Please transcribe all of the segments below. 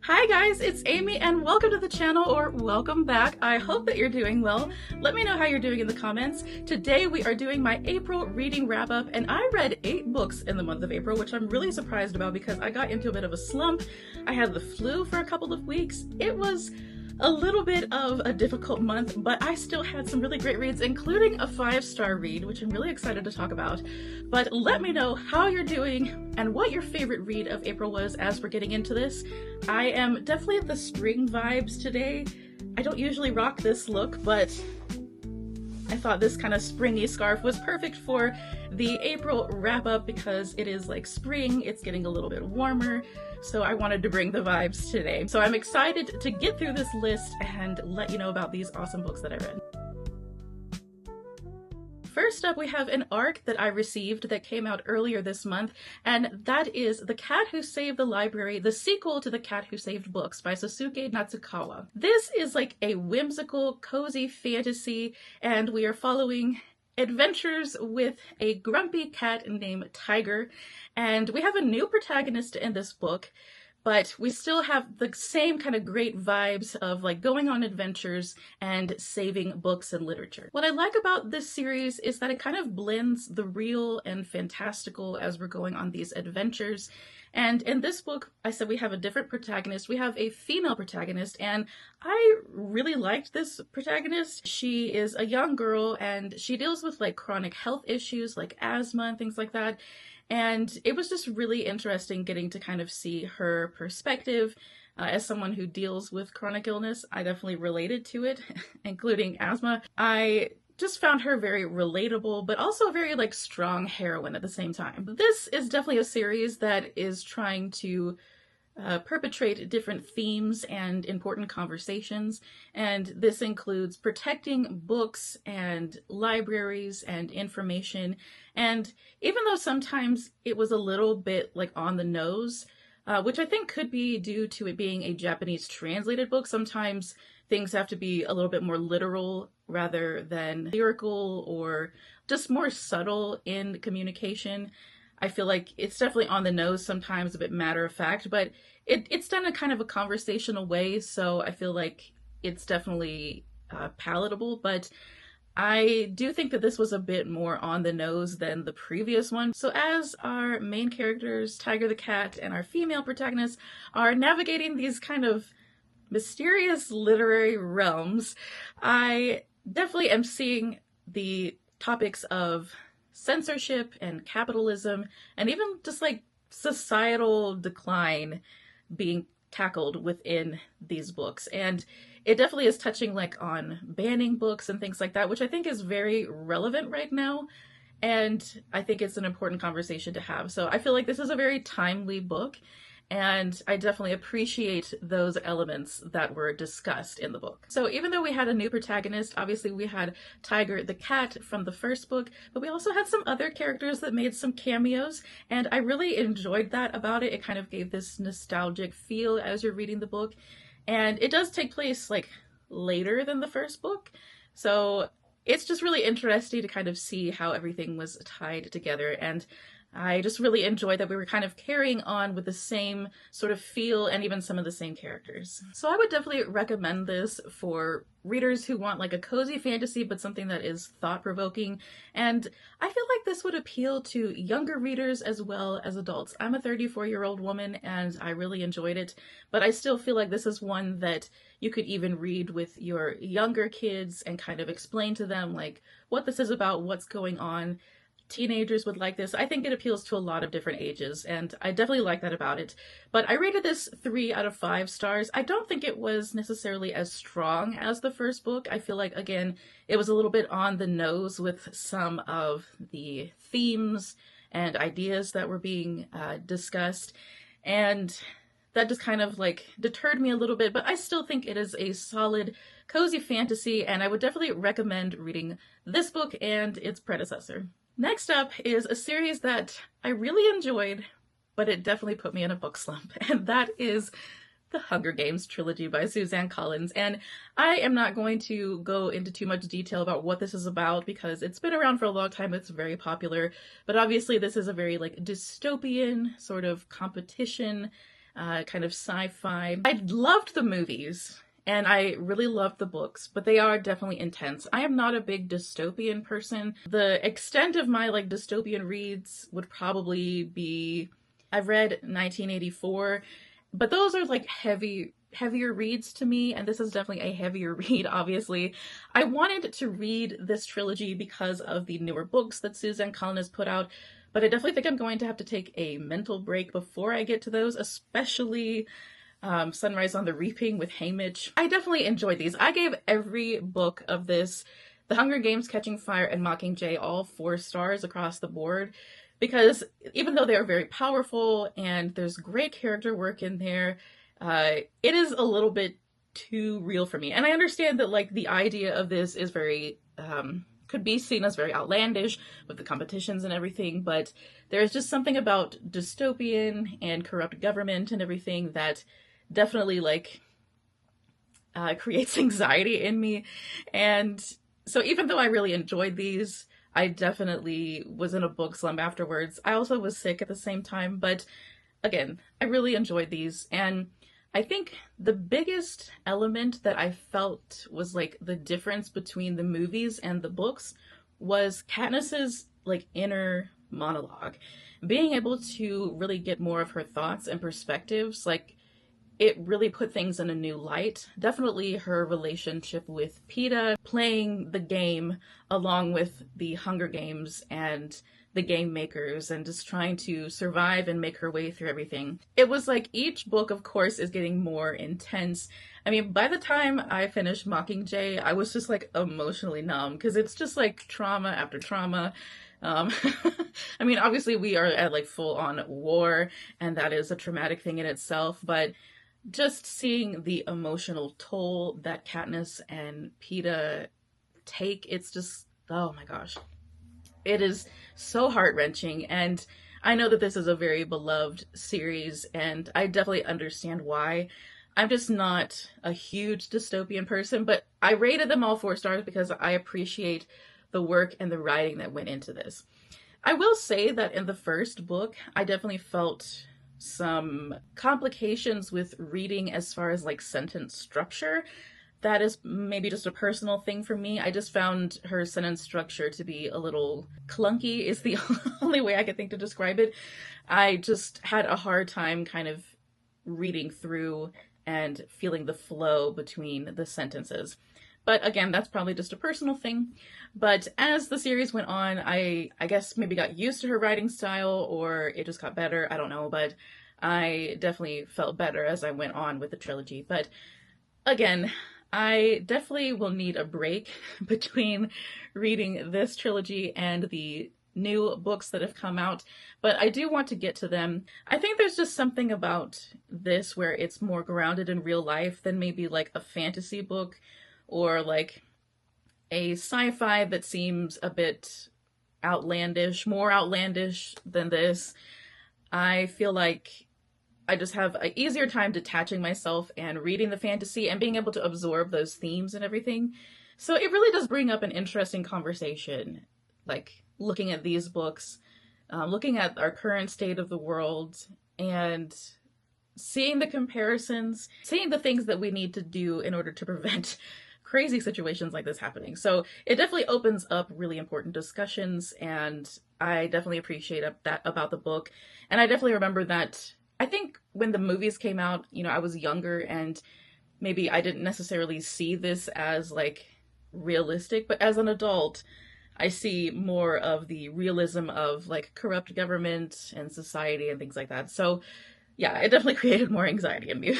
Hi guys, it's Amy and welcome to the channel, or welcome back. I hope that you're doing well. Let me know how you're doing in the comments. Today we are doing my April reading wrap up, and I read 8 books in the month of April, which I'm really surprised about because I got into a bit of a slump. I had the flu for a couple of weeks. It was a little bit of a difficult month, but I still had some really great reads, including a 5-star read, which I'm really excited to talk about. But let me know how you're doing and what your favorite read of April was as we're getting into this. I am definitely at the spring vibes today. I don't usually rock this look, but I thought this kind of springy scarf was perfect for the April wrap up because it is like spring, it's getting a little bit warmer, so I wanted to bring the vibes today. So I'm excited to get through this list and let you know about these awesome books that I read. First up, we have an ARC that I received that came out earlier this month, and that is The Cat Who Saved the Library, the sequel to The Cat Who Saved Books by Sasuke Natsukawa. This is like a whimsical, cozy fantasy, and we are following adventures with a grumpy cat named Tiger, and we have a new protagonist in this book, but we still have the same kind of great vibes of like going on adventures and saving books and literature. What I like about this series is that it kind of blends the real and fantastical as we're going on these adventures. And in this book, I said we have a different protagonist. We have a female protagonist, and I really liked this protagonist. She is a young girl and she deals with like chronic health issues like asthma and things like that. And it was just really interesting getting to kind of see her perspective. As someone who deals with chronic illness, I definitely related to it, including asthma. I just found her very relatable, but also a very like strong heroine at the same time. This is definitely a series that is trying to perpetrate different themes and important conversations, and this includes protecting books and libraries and information. And even though sometimes it was a little bit like on the nose, which I think could be due to it being a Japanese translated book, sometimes things have to be a little bit more literal rather than lyrical or just more subtle in communication. I feel like it's definitely on the nose sometimes, a bit matter of fact, but it's done in kind of a conversational way, so I feel like it's definitely palatable. But I do think that this was a bit more on the nose than the previous one. So as our main characters, Tiger the cat, and our female protagonists are navigating these kind of mysterious literary realms, I definitely am seeing the topics of censorship and capitalism and even just like societal decline being tackled within these books. And it definitely is touching like on banning books and things like that, which I think is very relevant right now. And I think it's an important conversation to have. So I feel like this is a very timely book, and I definitely appreciate those elements that were discussed in the book. So even though we had a new protagonist, obviously we had Tiger the cat from the first book, but we also had some other characters that made some cameos, and I really enjoyed that about it. It kind of gave this nostalgic feel as you're reading the book, and it does take place like later than the first book. So it's just really interesting to kind of see how everything was tied together, and I just really enjoyed that we were kind of carrying on with the same sort of feel and even some of the same characters. So I would definitely recommend this for readers who want like a cozy fantasy but something that is thought-provoking, and I feel like this would appeal to younger readers as well as adults. I'm a 34-year-old woman and I really enjoyed it, but I still feel like this is one that you could even read with your younger kids and kind of explain to them like what this is about, what's going on. Teenagers would like this. I think it appeals to a lot of different ages, and I definitely like that about it. But I rated this 3 out of 5 stars. I don't think it was necessarily as strong as the first book. I feel like, again, it was a little bit on the nose with some of the themes and ideas that were being discussed, and that just kind of like deterred me a little bit. But I still think it is a solid, cozy fantasy, and I would definitely recommend reading this book and its predecessor. Next up is a series that I really enjoyed, but it definitely put me in a book slump, and that is The Hunger Games Trilogy by Suzanne Collins. And I am not going to go into too much detail about what this is about because it's been around for a long time, it's very popular, but obviously this is a very like dystopian sort of competition kind of sci-fi. I loved the movies. And I really loved the books, but they are definitely intense. I am not a big dystopian person. The extent of my like dystopian reads would probably be, I've read 1984, but those are like heavier reads to me, and this is definitely a heavier read, obviously. I wanted to read this trilogy because of the newer books that Suzanne Collin has put out, but I definitely think I'm going to have to take a mental break before I get to those, especially Sunrise on the Reaping with Haymitch. I definitely enjoyed these. I gave every book of this, The Hunger Games, Catching Fire, and Mockingjay, all 4 stars across the board, because even though they are very powerful and there's great character work in there, it is a little bit too real for me. And I understand that like the idea of this is very, could be seen as very outlandish with the competitions and everything, but there's just something about dystopian and corrupt government and everything that definitely like creates anxiety in me. And so even though I really enjoyed these, I definitely was in a book slump afterwards. I also was sick at the same time, but again, I really enjoyed these. And I think the biggest element that I felt was like the difference between the movies and the books was Katniss's like inner monologue. Being able to really get more of her thoughts and perspectives, like it really put things in a new light. Definitely her relationship with Peeta, playing the game along with the Hunger Games and the game makers, and just trying to survive and make her way through everything. It was like each book, of course, is getting more intense. I mean, by the time I finished Mockingjay, I was just like emotionally numb, because it's just like trauma after trauma. I mean, obviously we are at like full on war, and that is a traumatic thing in itself, but just seeing the emotional toll that Katniss and Peeta take, it's just, oh my gosh. It is so heart-wrenching, and I know that this is a very beloved series, and I definitely understand why. I'm just not a huge dystopian person, but I rated them all 4 stars because I appreciate the work and the writing that went into this. I will say that in the first book, I definitely felt some complications with reading as far as like sentence structure. That is maybe just a personal thing for me. I just found her sentence structure to be a little clunky, is the only way I could think to describe it. I just had a hard time kind of reading through and feeling the flow between the sentences. But again, that's probably just a personal thing. But as the series went on, I guess maybe got used to her writing style, or it just got better. I don't know, but I definitely felt better as I went on with the trilogy. But again, I definitely will need a break between reading this trilogy and the new books that have come out, but I do want to get to them. I think there's just something about this where it's more grounded in real life than maybe like a fantasy book or like a sci-fi that seems a bit outlandish, more outlandish than this. I feel like I just have an easier time detaching myself and reading the fantasy and being able to absorb those themes and everything. So it really does bring up an interesting conversation, like looking at these books, looking at our current state of the world, and seeing the comparisons, seeing the things that we need to do in order to prevent crazy situations like this happening. So it definitely opens up really important discussions, and I definitely appreciate that about the book. And I definitely remember that I think when the movies came out, you know, I was younger and maybe I didn't necessarily see this as like realistic, but as an adult, I see more of the realism of like corrupt government and society and things like that. So yeah, it definitely created more anxiety in me.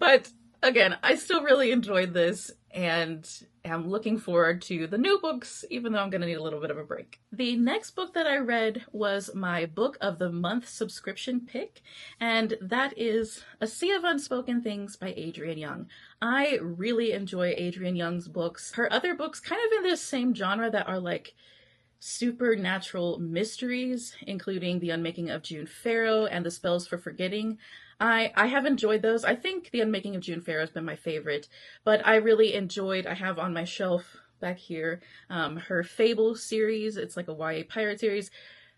But again, I still really enjoyed this and am looking forward to the new books, even though I'm going to need a little bit of a break. The next book that I read was my Book of the Month subscription pick, and that is A Sea of Unspoken Things by Adrienne Young. I really enjoy Adrienne Young's books. Her other books kind of in this same genre that are like supernatural mysteries, including The Unmaking of June Farrow and The Spells for Forgetting. I have enjoyed those. I think The Unmaking of June Farrow has been my favorite, but I really enjoyed, I have on my shelf back here, her Fable series. It's like a YA pirate series.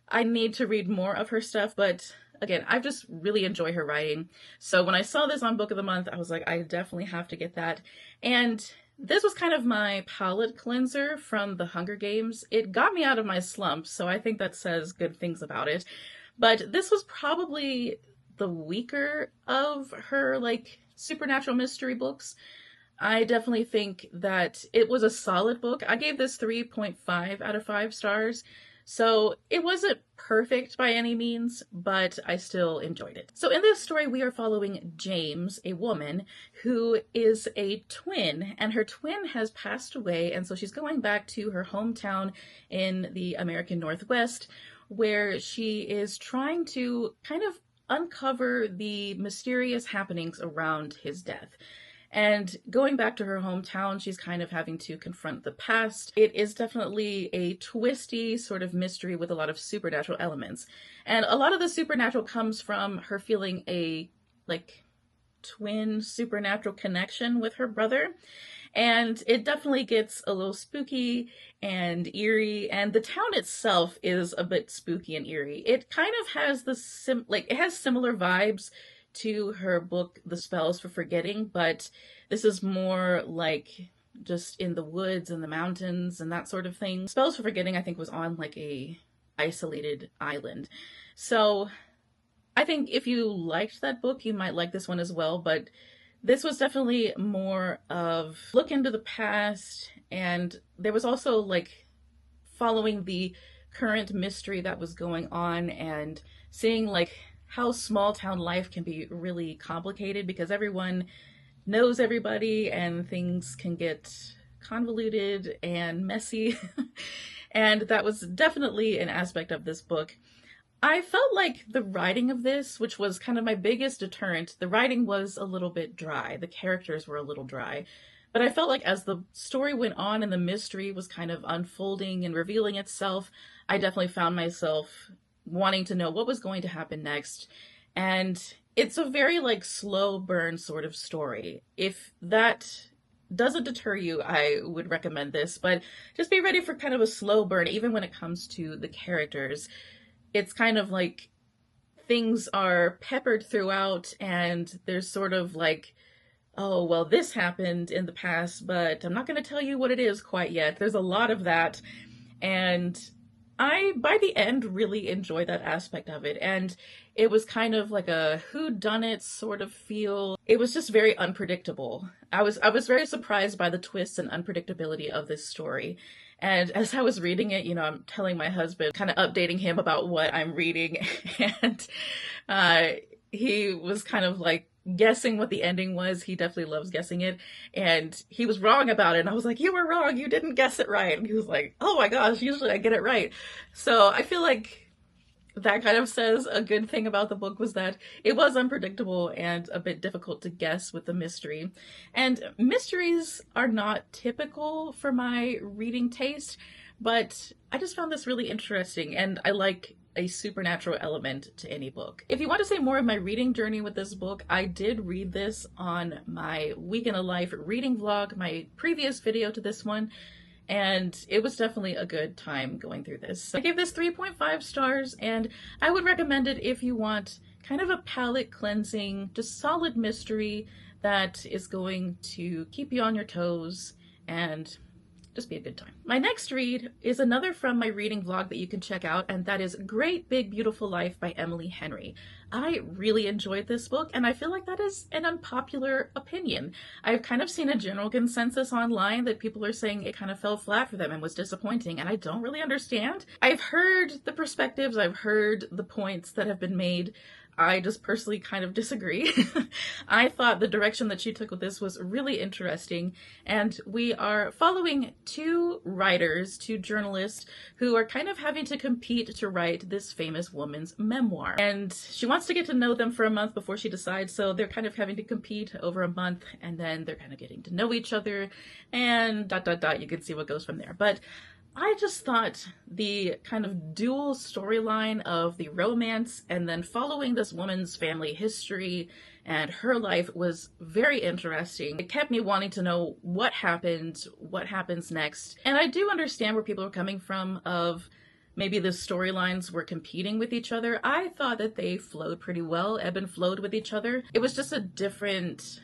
I need to read more of her stuff, but again, I just really enjoy her writing. So when I saw this on Book of the Month, I was like, I definitely have to get that. And this was kind of my palate cleanser from the Hunger Games. It got me out of my slump, so I think that says good things about it. But this was probably the weaker of her, like, supernatural mystery books. I definitely think that it was a solid book. I gave this 3.5 out of 5 stars. So it wasn't perfect by any means, but I still enjoyed it. So in this story, we are following James, a woman who is a twin, and her twin has passed away, and so she's going back to her hometown in the American Northwest, where she is trying to kind of uncover the mysterious happenings around his death. And going back to her hometown, she's kind of having to confront the past. It is definitely a twisty sort of mystery with a lot of supernatural elements. And a lot of the supernatural comes from her feeling a, like, twin supernatural connection with her brother. And it definitely gets a little spooky and eerie, and the town itself is a bit spooky and eerie. It kind of has it has similar vibes to her book, The Spells for Forgetting, but this is more like just in the woods and the mountains and that sort of thing. Spells for Forgetting, I think, was on like a isolated island. So I think if you liked that book, you might like this one as well, but this was definitely more of look into the past, and there was also like following the current mystery that was going on and seeing like how small town life can be really complicated because everyone knows everybody and things can get convoluted and messy. And that was definitely an aspect of this book. I felt like the writing of this, which was kind of my biggest deterrent, the writing was a little bit dry. The characters were a little dry. But I felt like as the story went on and the mystery was kind of unfolding and revealing itself, I definitely found myself wanting to know what was going to happen next. And it's a very like slow burn sort of story. If that doesn't deter you, I would recommend this, but just be ready for kind of a slow burn, even when it comes to the characters. It's kind of like things are peppered throughout, and there's sort of like, oh, well, this happened in the past, but I'm not going to tell you what it is quite yet. There's a lot of that. And I, by the end, really enjoyed that aspect of it. And it was kind of like a whodunit sort of feel. It was just very unpredictable. I was very surprised by the twists and unpredictability of this story. And as I was reading it, I'm telling my husband, kind of updating him about what I'm reading. And he was kind of like guessing what the ending was. He definitely loves guessing it. And he was wrong about it. And I was like, you were wrong. You didn't guess it right. And he was like, oh my gosh, usually I get it right. So I feel like that kind of says a good thing about the book was that it was unpredictable and a bit difficult to guess with the mystery. And mysteries are not typical for my reading taste, but I just found this really interesting, and I like a supernatural element to any book. If you want to see more of my reading journey with this book, I did read this on my Week in a Life reading vlog, my previous video to this one, and it was definitely a good time going through this. I gave this 3.5 stars, and I would recommend it if you want kind of a palate cleansing, just solid mystery that is going to keep you on your toes and just be a good time. My next read is another from my reading vlog that you can check out, and that is Great Big Beautiful Life by Emily Henry. I really enjoyed this book, and I feel like that is an unpopular opinion. I've kind of seen a general consensus online that people are saying it kind of fell flat for them and was disappointing, and I don't really understand. I've heard the perspectives, I've heard the points that have been made. I just personally kind of disagree. I thought the direction that she took with this was really interesting, and we are following two writers, two journalists, who are kind of having to compete to write this famous woman's memoir. And she wants to get to know them for a month before she decides, so they're kind of having to compete over a month, and then they're kind of getting to know each other, and ... you can see what goes from there. But I just thought the kind of dual storyline of the romance and then following this woman's family history and her life was very interesting. It kept me wanting to know what happened, what happens next. And I do understand where people are coming from of maybe the storylines were competing with each other. I thought that they flowed pretty well, ebb and flowed with each other. It was just a different,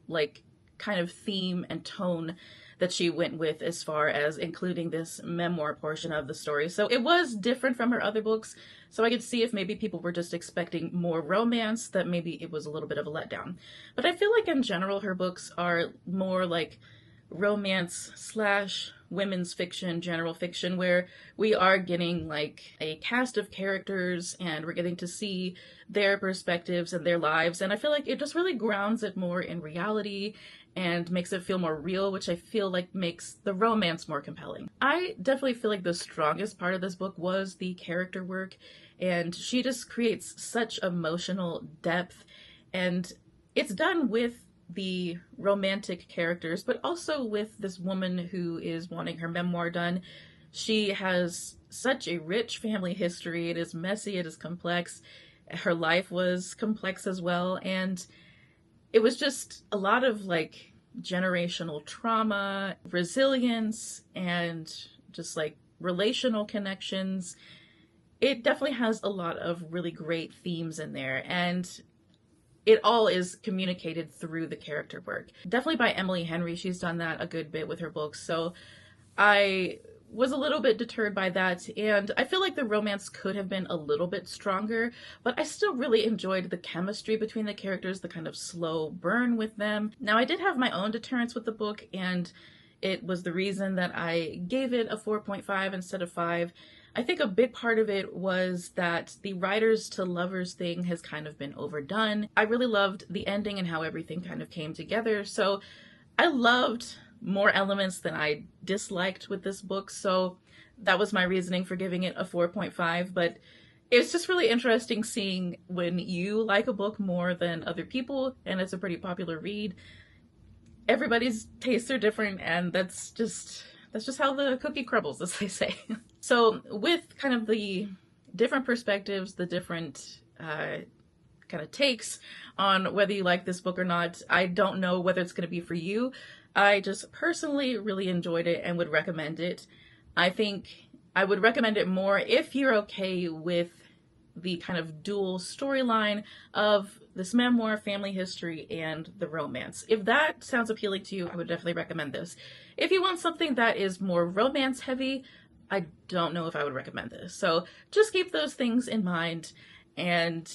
like, kind of theme and tone that she went with as far as including this memoir portion of the story. So it was different from her other books. So I could see if maybe people were just expecting more romance, that maybe it was a little bit of a letdown. But I feel like in general, her books are more like romance slash women's fiction, general fiction, where we are getting like a cast of characters and we're getting to see their perspectives and their lives. And I feel like it just really grounds it more in reality and makes it feel more real, which I feel like makes the romance more compelling. I definitely feel like the strongest part of this book was the character work, and she just creates such emotional depth, and it's done with the romantic characters, but also with this woman who is wanting her memoir done. She has such a rich family history. It is messy, it is complex. Her life was complex as well, and it was just a lot of like generational trauma, resilience, and just like relational connections. It definitely has a lot of really great themes in there, and it all is communicated through the character work. Definitely by Emily Henry. She's done that a good bit with her books. So I was a little bit deterred by that, and I feel like the romance could have been a little bit stronger, but I still really enjoyed the chemistry between the characters, the kind of slow burn with them. Now, I did have my own deterrence with the book, and it was the reason that I gave it a 4.5 instead of 5. I think a big part of it was that the writers to lovers thing has kind of been overdone. I really loved the ending and how everything kind of came together, so I loved more elements than I disliked with this book, so that was my reasoning for giving it a 4.5. But it's just really interesting seeing when you like a book more than other people, and it's a pretty popular read. Everybody's tastes are different, and that's just how the cookie crumbles, as they say. So with kind of the different perspectives, the different kind of takes on whether you like this book or not, I don't know whether it's going to be for you. I just personally really enjoyed it and would recommend it. I think I would recommend it more if you're okay with the kind of dual storyline of this memoir, family history, and the romance. If that sounds appealing to you, I would definitely recommend this. If you want something that is more romance heavy, I don't know if I would recommend this. So just keep those things in mind and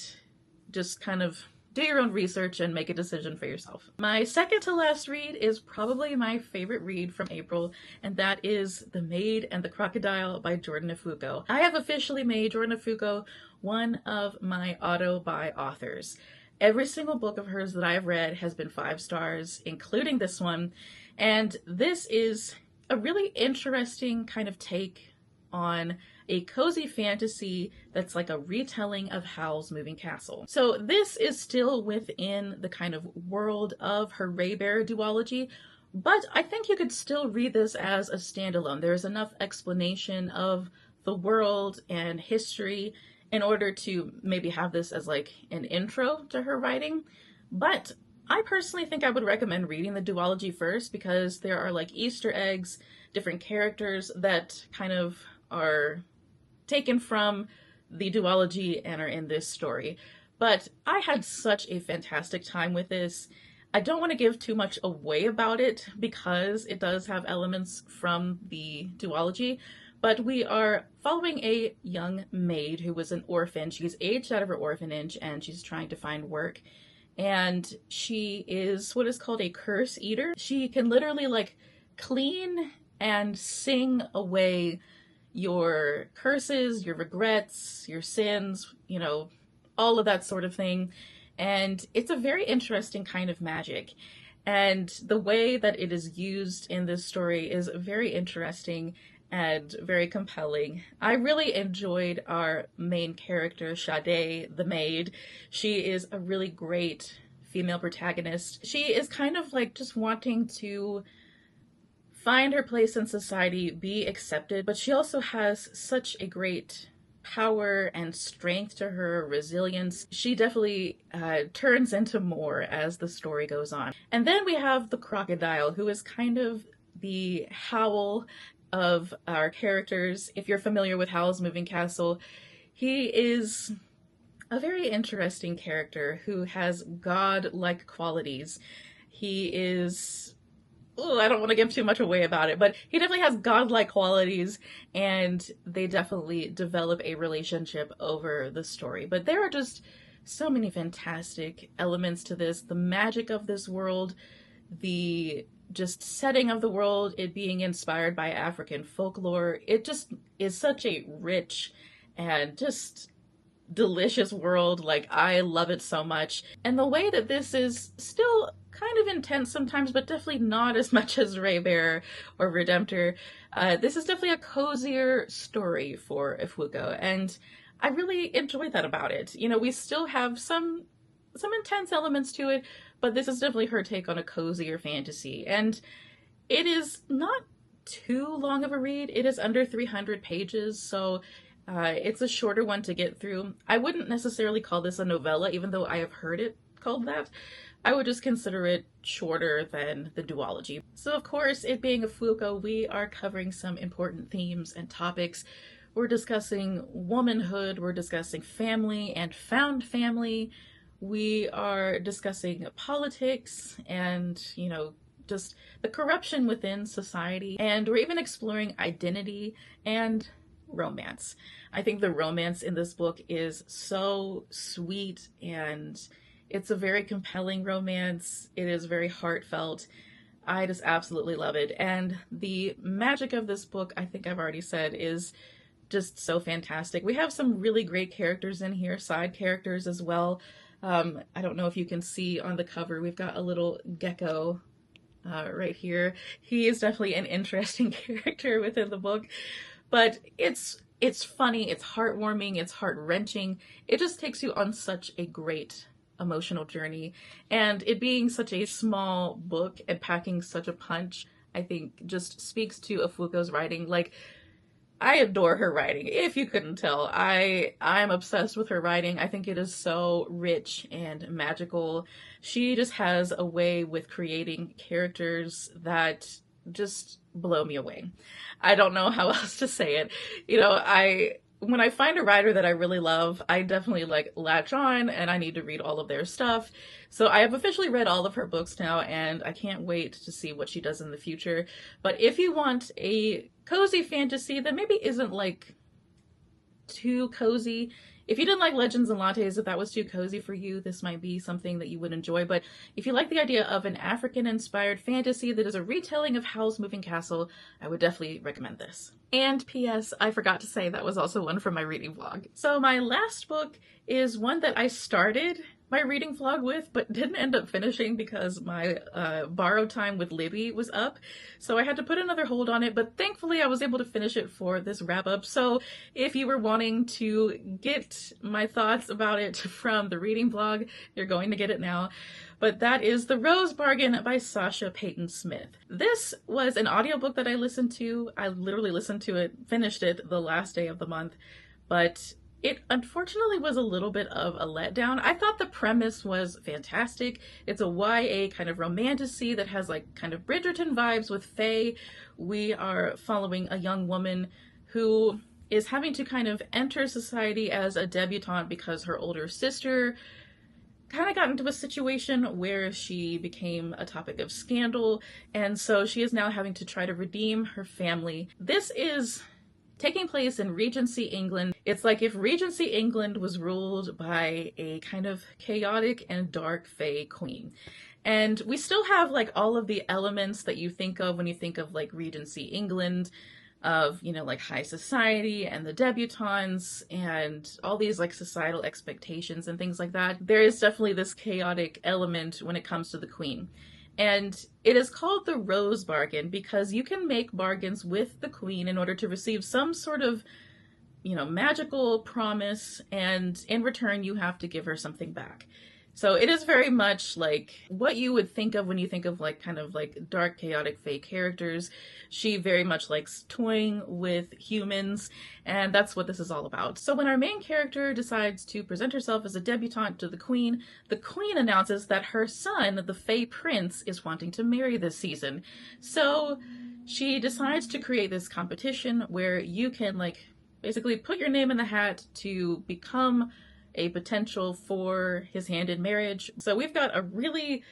just kind of do your own research and make a decision for yourself. My second to last read is probably my favorite read from April, and that is The Maid and The Crocodile by Jordan Ifuko. I have officially made Jordan Ifuko one of my auto-buy authors. Every single book of hers that I have read has been 5 stars, including this one, and this is a really interesting kind of take on a cozy fantasy that's like a retelling of Howl's Moving Castle. So this is still within the kind of world of her Raybearer duology, but I think you could still read this as a standalone. There's enough explanation of the world and history in order to maybe have this as like an intro to her writing. But I personally think I would recommend reading the duology first, because there are like Easter eggs, different characters that kind of are taken from the duology and are in this story. But I had such a fantastic time with this. I don't want to give too much away about it because it does have elements from the duology, but we are following a young maid who was an orphan. She's aged out of her orphanage and she's trying to find work. And she is what is called a curse eater. She can literally like clean and sing away your curses, your regrets, your sins, you know, all of that sort of thing. And it's a very interesting kind of magic. And the way that it is used in this story is very interesting and very compelling. I really enjoyed our main character, Sade, the maid. She is a really great female protagonist. She is kind of like just wanting to find her place in society, be accepted, but she also has such a great power and strength to her, resilience. She definitely turns into more as the story goes on. And then we have the crocodile, who is kind of the Howl of our characters, if you're familiar with Howl's Moving Castle, he is a very interesting character who has god-like qualities. He is, oh, I don't want to give too much away about it, but he definitely has godlike qualities, and they definitely develop a relationship over the story. But there are just so many fantastic elements to this. The magic of this world, the just setting of the world, it being inspired by African folklore. It just is such a rich and just delicious world. Like, I love it so much. And the way that this is still kind of intense sometimes, but definitely not as much as Raybearer or Redemptor. This is definitely a cozier story for Ifugo, and I really enjoy that about it. You know, we still have some intense elements to it, but this is definitely her take on a cozier fantasy. And it is not too long of a read. It is under 300 pages, so it's a shorter one to get through. I wouldn't necessarily call this a novella, even though I have heard it called that. I would just consider it shorter than the duology. So of course, it being Ifugo, we are covering some important themes and topics. We're discussing womanhood, we're discussing family and found family. We are discussing politics and, you know, just the corruption within society. And we're even exploring identity and romance. I think the romance in this book is so sweet, and it's a very compelling romance. It is very heartfelt. I just absolutely love it. And the magic of this book, I think I've already said, is just so fantastic. We have some really great characters in here, side characters as well. I don't know if you can see on the cover, we've got a little gecko right here. He is definitely an interesting character within the book, but it's funny, it's heartwarming, it's heart-wrenching. It just takes you on such a great emotional journey, and it being such a small book and packing such a punch, I think just speaks to Ifugo's writing. Like, I adore her writing. If you couldn't tell, I'm obsessed with her writing. I think it is so rich and magical. She just has a way with creating characters that just blow me away. I don't know how else to say it. You know, when I find a writer that I really love, I definitely like latch on and I need to read all of their stuff. So I have officially read all of her books now, and I can't wait to see what she does in the future. But if you want a cozy fantasy that maybe isn't like too cozy, if you didn't like Legends and Lattes, if that was too cozy for you, this might be something that you would enjoy. But if you like the idea of an African-inspired fantasy that is a retelling of Howl's Moving Castle, I would definitely recommend this. And P.S., I forgot to say that was also one from my reading vlog. So my last book is one that I started my reading vlog with, but didn't end up finishing because my borrowed time with Libby was up. So I had to put another hold on it, but thankfully I was able to finish it for this wrap up. So if you were wanting to get my thoughts about it from the reading vlog, you're going to get it now. But that is The Rose Bargain by Sasha Payton Smith. This was an audiobook that I listened to. I literally listened to it, finished it the last day of the month, but it unfortunately was a little bit of a letdown. I thought the premise was fantastic. It's a YA kind of romantasy that has like kind of Bridgerton vibes with Faye. We are following a young woman who is having to kind of enter society as a debutante because her older sister kind of got into a situation where she became a topic of scandal, and so she is now having to try to redeem her family. This is taking place in Regency England. It's like if Regency England was ruled by a kind of chaotic and dark Fae queen. And we still have like all of the elements that you think of when you think of like Regency England, of, you know, like high society and the debutantes and all these like societal expectations and things like that. There is definitely this chaotic element when it comes to the queen. And it is called the Rose Bargain because you can make bargains with the queen in order to receive some sort of, you know, magical promise, and in return you have to give her something back. So it is very much like what you would think of when you think of like kind of like dark, chaotic, fae characters. She very much likes toying with humans, and that's what this is all about. So when our main character decides to present herself as a debutante to the queen announces that her son, the Fae Prince, is wanting to marry this season. So she decides to create this competition where you can like basically put your name in the hat to become a potential for his hand in marriage. So we've got a really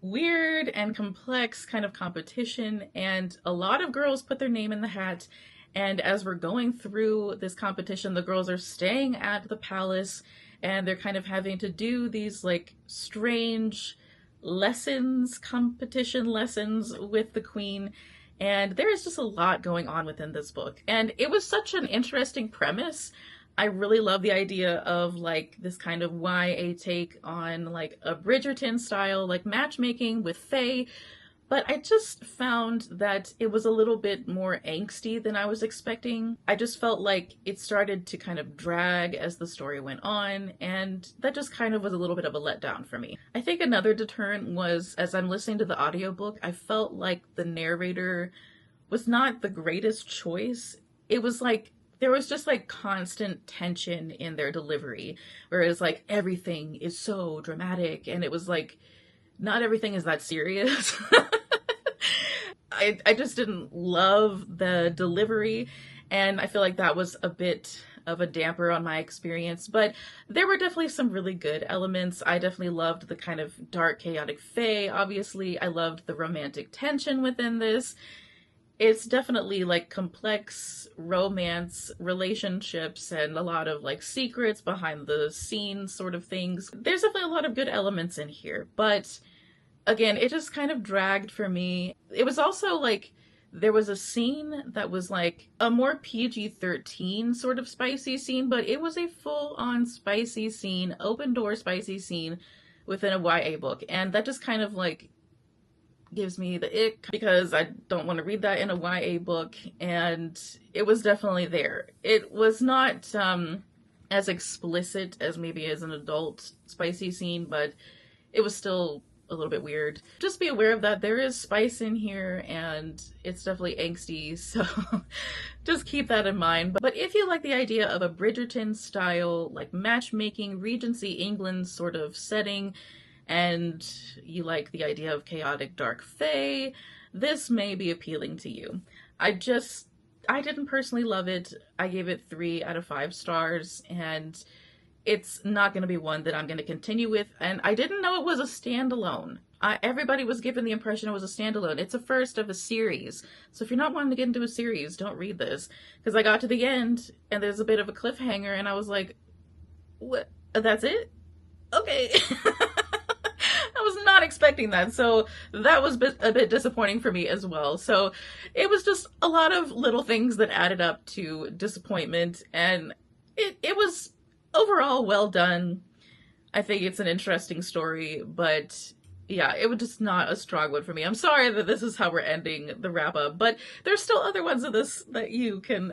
weird and complex kind of competition, and a lot of girls put their name in the hat. And as we're going through this competition, the girls are staying at the palace and they're kind of having to do these like strange lessons, competition lessons with the queen. And there is just a lot going on within this book. And it was such an interesting premise. I really love the idea of like this kind of YA take on like a Bridgerton style, like matchmaking with fae. But I just found that it was a little bit more angsty than I was expecting. I just felt like it started to kind of drag as the story went on, and that just kind of was a little bit of a letdown for me. I think another deterrent was, as I'm listening to the audiobook, I felt like the narrator was not the greatest choice. It was like, there was just like constant tension in their delivery, whereas like everything is so dramatic, and it was like, not everything is that serious. I just didn't love the delivery, and I feel like that was a bit of a damper on my experience, but there were definitely some really good elements. I definitely loved the kind of dark, chaotic fae. Obviously, I loved the romantic tension within this. It's definitely like complex romance relationships and a lot of like secrets behind the scenes sort of things. There's definitely a lot of good elements in here, but again, it just kind of dragged for me. It was also like, there was a scene that was like a more PG-13 sort of spicy scene, but it was a full-on spicy scene, open door spicy scene within a YA book. And that just kind of like gives me the ick, because I don't want to read that in a YA book, and it was definitely there. It was not as explicit as maybe as an adult spicy scene, but it was still a little bit weird. Just be aware of that. There is spice in here, and it's definitely angsty, so just keep that in mind. But if you like the idea of a Bridgerton style, like matchmaking, Regency England sort of setting, and you like the idea of chaotic dark fae, this may be appealing to you. I didn't personally love it. I gave it 3 out of 5 stars, and it's not going to be one that I'm going to continue with, and I didn't know it was a standalone. Everybody was given the impression it was a standalone. It's a first of a series, so if you're not wanting to get into a series, don't read this, because I got to the end, and there's a bit of a cliffhanger, and I was like, what? That's it? Okay. I was not expecting that, so that was a bit disappointing for me as well. So it was just a lot of little things that added up to disappointment, and it was overall well done. I think it's an interesting story, but yeah, it was just not a strong one for me. I'm sorry that this is how we're ending the wrap up, but there's still other ones of this that you can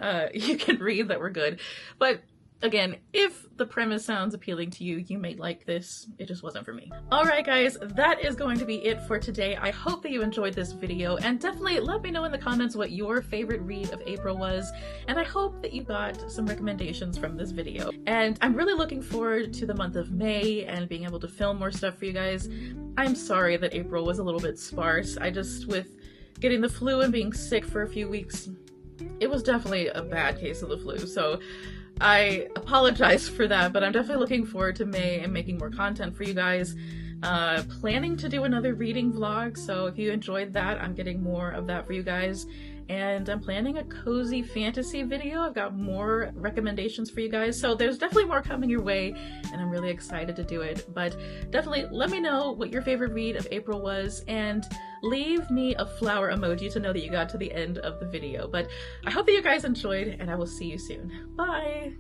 read that were good. But again, if the premise sounds appealing to you, you may like this. It just wasn't for me. Alright guys, that is going to be it for today. I hope that you enjoyed this video, and definitely let me know in the comments what your favorite read of April was, and I hope that you got some recommendations from this video. And I'm really looking forward to the month of May and being able to film more stuff for you guys. I'm sorry that April was a little bit sparse. with getting the flu and being sick for a few weeks, it was definitely a bad case of the flu, so I apologize for that, but I'm definitely looking forward to May and making more content for you guys. Planning to do another reading vlog, so if you enjoyed that, I'm getting more of that for you guys. And I'm planning a cozy fantasy video. I've got more recommendations for you guys, so there's definitely more coming your way, and I'm really excited to do it. But definitely let me know what your favorite read of April was, and leave me a flower emoji to know that you got to the end of the video. But I hope that you guys enjoyed, and I will see you soon. Bye!